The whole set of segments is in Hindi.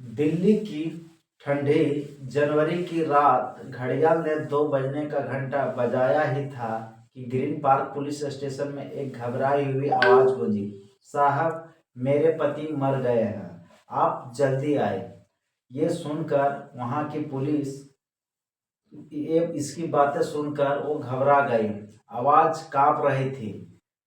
दिल्ली की ठंडी जनवरी की रात घड़ियाल ने 2 बजने का घंटा बजाया ही था कि ग्रीन पार्क पुलिस स्टेशन में एक घबराई हुई आवाज गूंजी। साहब, मेरे पति मर गए हैं, आप जल्दी आए। ये सुनकर वहां की पुलिस, ये इसकी बातें सुनकर वो घबरा गई। आवाज कांप रही थी।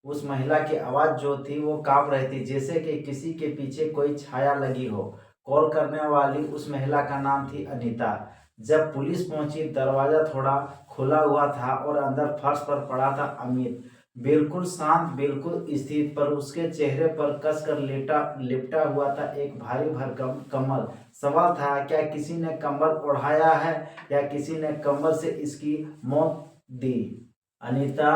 उस महिला की आवाज जो थी वो कांप रही थी, जैसे कि किसी के पीछे कोई छाया लगी हो। कॉल करने वाली उस महिला का नाम थी अनीता। जब पुलिस पहुंची, दरवाजा थोड़ा खुला हुआ था और अंदर फर्श पर पड़ा था अमित, बिल्कुल शांत, बिल्कुल स्थिर, पर उसके चेहरे पर कसकर लिपटा हुआ था एक भारी भरकम कम्बल। सवाल था, क्या किसी ने कंबल ओढ़ाया है या किसी ने कंबल से इसकी मौत दी। अनीता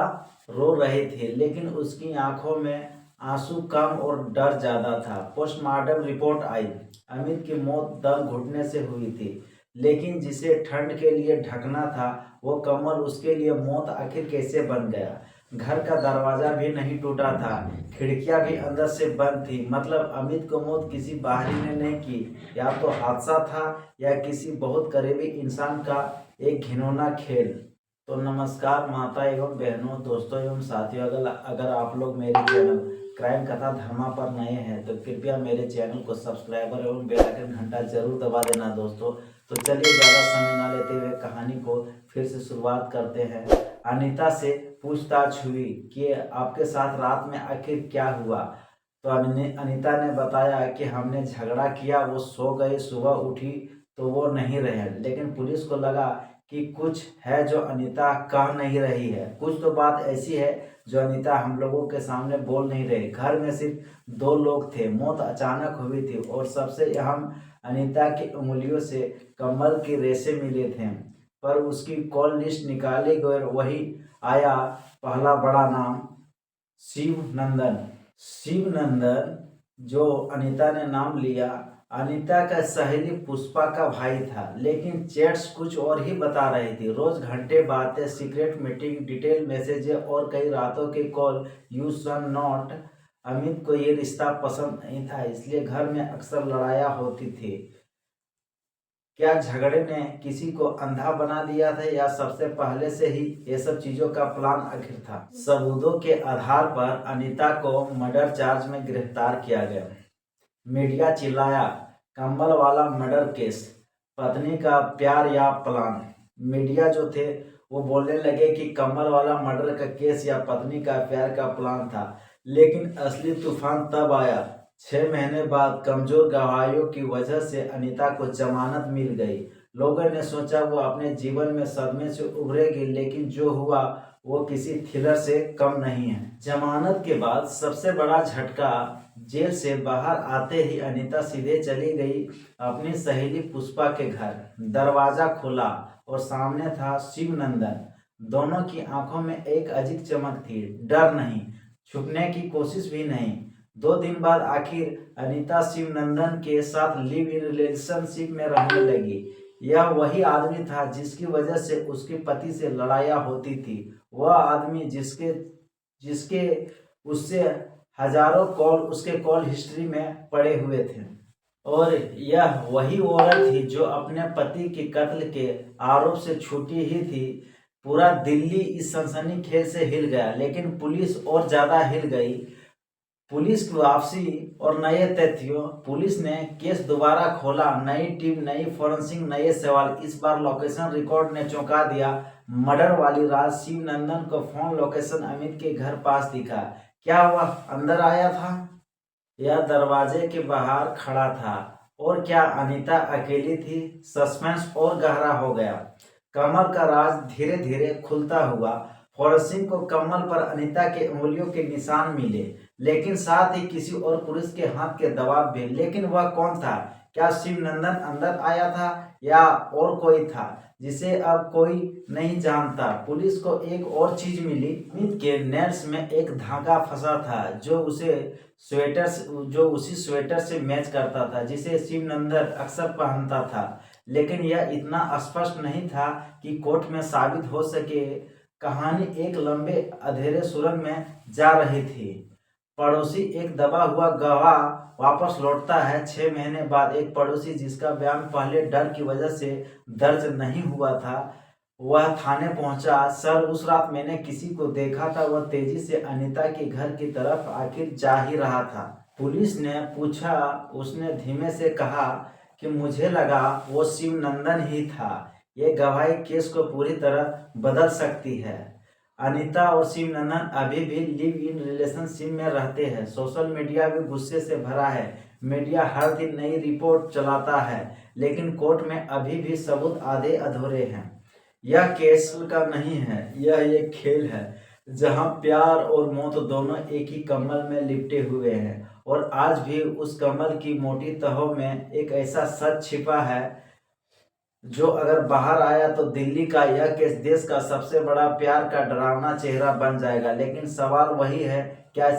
रो रही थी, लेकिन उसकी आंखों में आंसू कम और डर ज्यादा था। पोस्टमार्टम रिपोर्ट आई। अमित की मौत दम घुटने से हुई थी, लेकिन जिसे ठंड के लिए ढकना था वो कंबल उसके लिए मौत आखिर कैसे बन गया। घर का दरवाजा भी नहीं टूटा था, खिड़कियां भी अंदर से बंद थी। मतलब अमित को मौत किसी बाहरी ने नहीं की। या तो हादसा था या किसी बहुत करीबी इंसान का एक घिनौना खेल। तो नमस्कार माता एवं बहनों, दोस्तों एवं साथियों, अगर आप लोग मेरे चैनल क्राइम कथा धर्मा पर नए हैं तो कृपया मेरे चैनल को सब्सक्राइबर एवं बेल आइकन घंटा जरूर दबा देना दोस्तों। तो चलिए ज़्यादा समय ना लेते हुए कहानी को फिर से शुरुआत करते हैं। अनीता से पूछताछ हुई कि आपके साथ रात में आखिर क्या हुआ। तो अनीता ने बताया कि हमने झगड़ा किया, वो सो गए, सुबह उठी तो वो नहीं रहे। लेकिन पुलिस को लगा कि कुछ है जो अनीता कह नहीं रही है। कुछ तो बात ऐसी है जो अनीता हम लोगों के सामने बोल नहीं रही। घर में सिर्फ 2 लोग थे, मौत अचानक हुई थी और सबसे अहम, अनीता की उंगलियों से कमल की रेशे मिले थे। पर उसकी कॉल लिस्ट निकाली गई, वही आया पहला बड़ा नाम, शिवनंदन। शिवनंदन जो अनीता ने नाम लिया, अनीता का सहेली पुष्पा का भाई था। लेकिन चैट्स कुछ और ही बता रही थी। रोज घंटे बातें, सीक्रेट मीटिंग, डिटेल मैसेजेस और कई रातों के कॉल। यू सन नॉट। अमित को ये रिश्ता पसंद नहीं था, इसलिए घर में अक्सर लड़ाइयाँ होती थी। क्या झगड़े ने किसी को अंधा बना दिया था या सबसे पहले से ही ये सब चीजों का प्लान आखिर था। सबूतों के आधार पर अनीता को मर्डर चार्ज में गिरफ्तार किया गया। मीडिया चिल्लाया, कंबल वाला मर्डर केस, पत्नी का प्यार या प्लान। मीडिया जो थे वो बोलने लगे कि कंबल वाला मर्डर का केस या पत्नी का प्यार का प्लान था। लेकिन असली तूफान तब आया 6 महीने बाद। कमजोर गवाहियों की वजह से अनीता को जमानत मिल गई। लोगों ने सोचा वो अपने जीवन में सदमे से उभरेगी, लेकिन जो हुआ वो किसी थ्रिलर से कम नहीं है। जमानत के बाद सबसे बड़ा झटका, जेल से बाहर आते ही अनीता सीधे चली गई अपनी सहेली पुष्पा के घर। दरवाजा खुला और सामने था शिवनंदन। दोनों की आंखों में एक अजीब चमक थी, डर नहीं, छुपने की कोशिश भी नहीं। 2 दिन बाद आखिर अनीता शिवनंदन के साथ लिव इन रिलेशनशिप में रहने लगी। यह वही आदमी था जिसकी वजह से उसके पति से लड़ाइयाँ होती थी। वह आदमी जिसके जिसके उससे हजारों कॉल उसके कॉल हिस्ट्री में पड़े हुए थे। और यह वही औरत थी जो अपने पति के कत्ल के आरोप से छूटी ही थी। पूरा दिल्ली इस सनसनीखेज से हिल गया, लेकिन पुलिस और ज्यादा हिल गई। पुलिस की वापसी और नए तथ्यों। पुलिस ने केस दोबारा खोला, नई टीम, नई फोरेंसिक, नए सवाल। इस बार लोकेशन रिकॉर्ड ने चौंका दिया। मर्डर वाली रात शिवनंदन को फोन लोकेशन अमित के घर पास दिखा। क्या वह अंदर आया था या दरवाजे के बाहर खड़ा था? और क्या अनीता अकेली थी? सस्पेंस और गहरा हो गया। कमल का राज धीरे धीरे खुलता हुआ। फॉरेंसिक को कमल पर अनीता के उंगलियों के निशान मिले, लेकिन साथ ही किसी और पुरुष के हाथ के दबाव भी। लेकिन वह कौन था? क्या शिवनंदन अंदर आया था या और कोई था जिसे अब कोई नहीं जानता? पुलिस को एक और चीज मिली। अमित के नेल्स में एक धागा फंसा था जो उसी स्वेटर से मैच करता था जिसे शिवनंदन अक्सर पहनता था। लेकिन यह इतना स्पष्ट नहीं था कि कोर्ट में साबित हो सके। कहानी एक लंबे अंधेरे सुरंग में जा रही थी। पड़ोसी, एक दबा हुआ गवाह वापस लौटता है 6 महीने बाद। एक पड़ोसी जिसका बयान पहले डर की वजह से दर्ज नहीं हुआ था, वह थाने पहुंचा। सर, उस रात मैंने किसी को देखा था, वह तेजी से अनीता के घर की तरफ आखिर जा ही रहा था। पुलिस ने पूछा। उसने धीमे से कहा कि मुझे लगा वो शिवनंदन ही था। ये गवाही केस को पूरी तरह बदल सकती है। अनीता और शिवनंदन अभी भी लिव इन रिलेशनशिप में रहते हैं। सोशल मीडिया भी गुस्से से भरा है। मीडिया हर दिन नई रिपोर्ट चलाता है, लेकिन कोर्ट में अभी भी सबूत आधे अधूरे हैं। यह केस का नहीं है, यह एक खेल है जहां प्यार और मौत दोनों एक ही कमल में लिपटे हुए हैं। और आज भी उस कमल की मोटी तहों में एक ऐसा सच छिपा है जो अगर बाहर आया तो दिल्ली का यह केस देश का सबसे बड़ा प्यार का डरावना चेहरा बन जाएगा। लेकिन सवाल वही है, क्या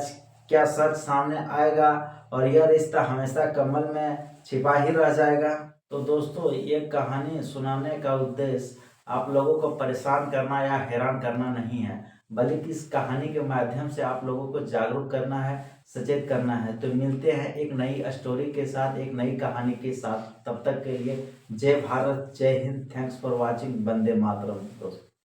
क्या सच सामने आएगा और यह रिश्ता हमेशा कमल में छिपा ही रह जाएगा? तो दोस्तों, ये कहानी सुनाने का उद्देश्य आप लोगों को परेशान करना या हैरान करना नहीं है, बल्कि इस कहानी के माध्यम से आप लोगों को जागरूक करना है, सचेत करना है। तो मिलते हैं एक नई स्टोरी के साथ, एक नई कहानी के साथ। तब तक के लिए जय भारत, जय हिंद। Thanks for watching. वंदे मातरम दोस्तों।